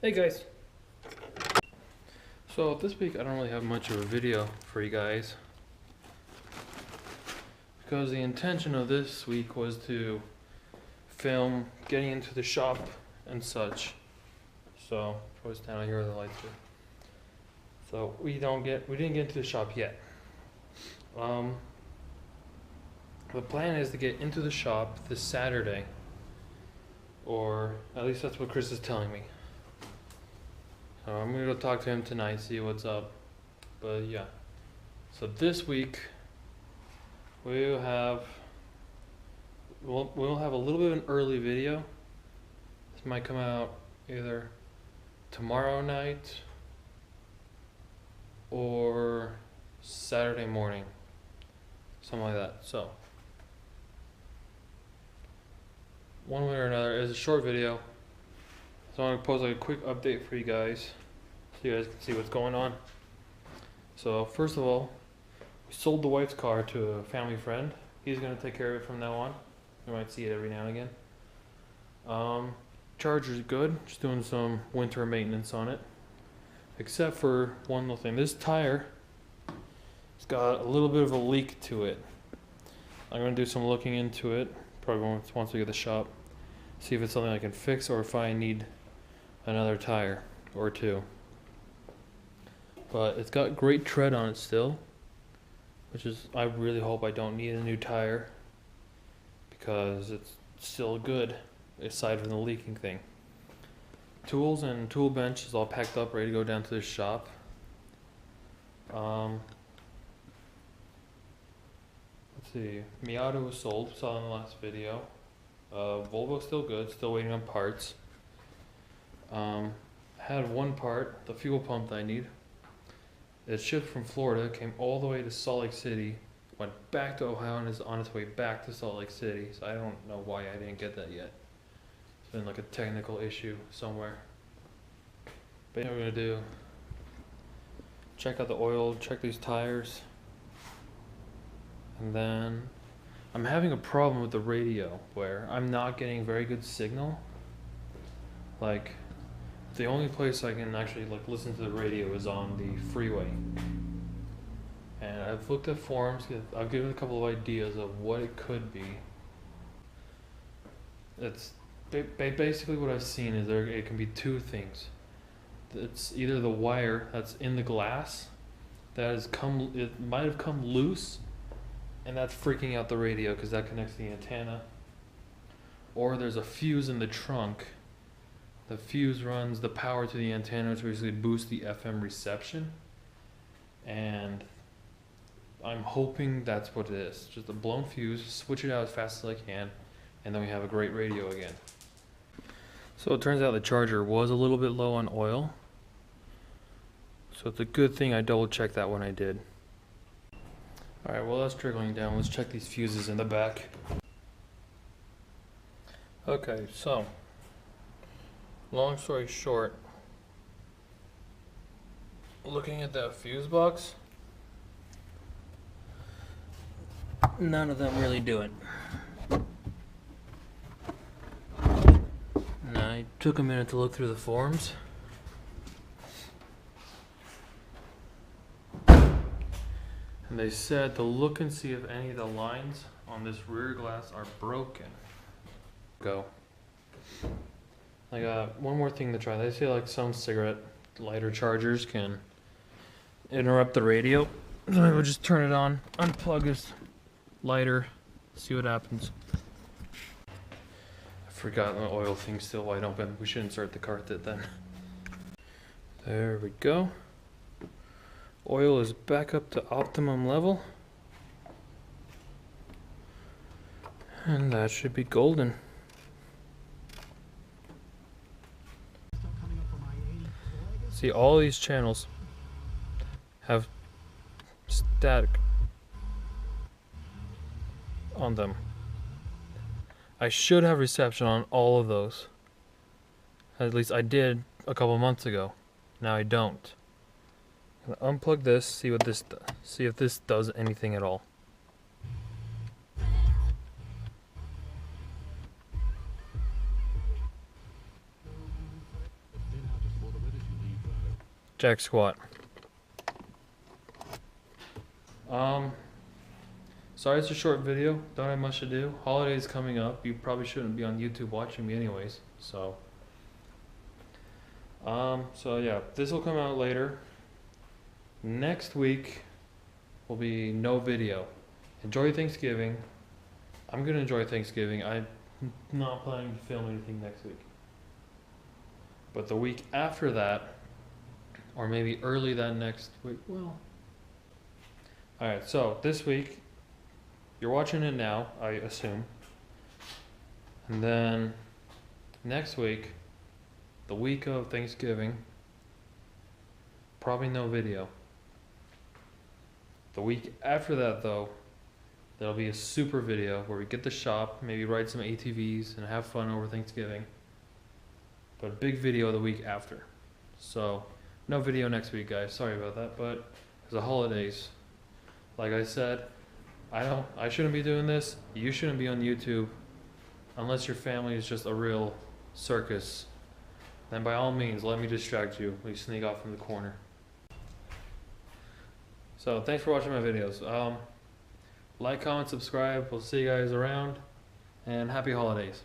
Hey guys. So this week I don't really have much of a video for you guys because the intention of this week was to film getting into the shop and such. So probably stand out here where the lights are. So we didn't get into the shop yet. The plan is to get into the shop this Saturday, or at least that's what Chris is telling me. So I'm gonna go talk to him tonight, see what's up. But yeah. So this week we'll have a little bit of an early video. This might come out either tomorrow night or Saturday morning. Something like that. So one way or another, it's a short video. So I'm gonna post like a quick update for you guys, so you guys can see what's going on. So first of all, we sold the wife's car to a family friend. He's gonna take care of it from now on. You might see it every now and again. Charger's good. Just doing some winter maintenance on it. Except for one little thing. This tire, it's got a little bit of a leak to it. I'm gonna do some looking into it. Probably once we get the shop. See if it's something I can fix or if I need another tire or two. But it's got great tread on it still, which is, I really hope I don't need a new tire because it's still good aside from the leaking thing. Tools and tool bench is all packed up, ready to go down to the shop. Let's see, Miata was sold, saw in the last video. Volvo's still good, still waiting on parts. Had one part, the fuel pump that I need. It shipped from Florida, came all the way to Salt Lake City, went back to Ohio and is on its way back to Salt Lake City. So I don't know why I didn't get that yet. It's been like a technical issue somewhere. But you know what we're gonna do? Check out the oil, check these tires. And then I'm having a problem with the radio where I'm not getting very good signal. Like, the only place I can actually like listen to the radio is on the freeway. And I've looked at forums, I've given a couple of ideas of what it could be. It's basically what I've seen is it can be two things. It's either the wire that's in the glass it might have come loose, and that's freaking out the radio because that connects to the antenna. Or there's a fuse in the trunk. The fuse runs the power to the antenna to basically boost the FM reception. And I'm hoping that's what it is. Just a blown fuse, switch it out as fast as I can, and then we have a great radio again. So it turns out the charger was a little bit low on oil. So it's a good thing I double checked that when I did. Alright, well that's trickling down. Let's check these fuses in the back. Okay, so long story short, looking at that fuse box, none of them really do it. And I took a minute to look through the forums. And they said to look and see if any of the lines on this rear glass are broken. Go. I got one more thing to try. They say like some cigarette lighter chargers can interrupt the radio. So I would just turn it on, unplug this lighter, see what happens. I forgot the oil thing still wide open. We should insert the cartridge then. There we go. Oil is back up to optimum level. And that should be golden. See, all these channels have static on them. I should have reception on all of those. At least I did a couple months ago. Now I don't. I'm gonna unplug this, see what this does. See if this does anything at all. Jack squat. Sorry it's a short video, don't have much to do. Holidays coming up, you probably shouldn't be on YouTube watching me anyways, so. So yeah, this will come out later. Next week will be no video. Enjoy Thanksgiving. I'm gonna enjoy Thanksgiving. I'm not planning to film anything next week. But the week after that, or maybe early that next week, well. Alright, so this week, you're watching it now, I assume. And then next week, the week of Thanksgiving, probably no video. The week after that, though, there'll be a super video where we get to shop, maybe ride some ATVs and have fun over Thanksgiving. But a big video the week after. So, no video next week, guys. Sorry about that, but it's the holidays. Like I said, I shouldn't be doing this. You shouldn't be on YouTube unless your family is just a real circus. Then by all means, let me distract you. We sneak off in the corner. So thanks for watching my videos. Like, comment, subscribe. We'll see you guys around, and happy holidays.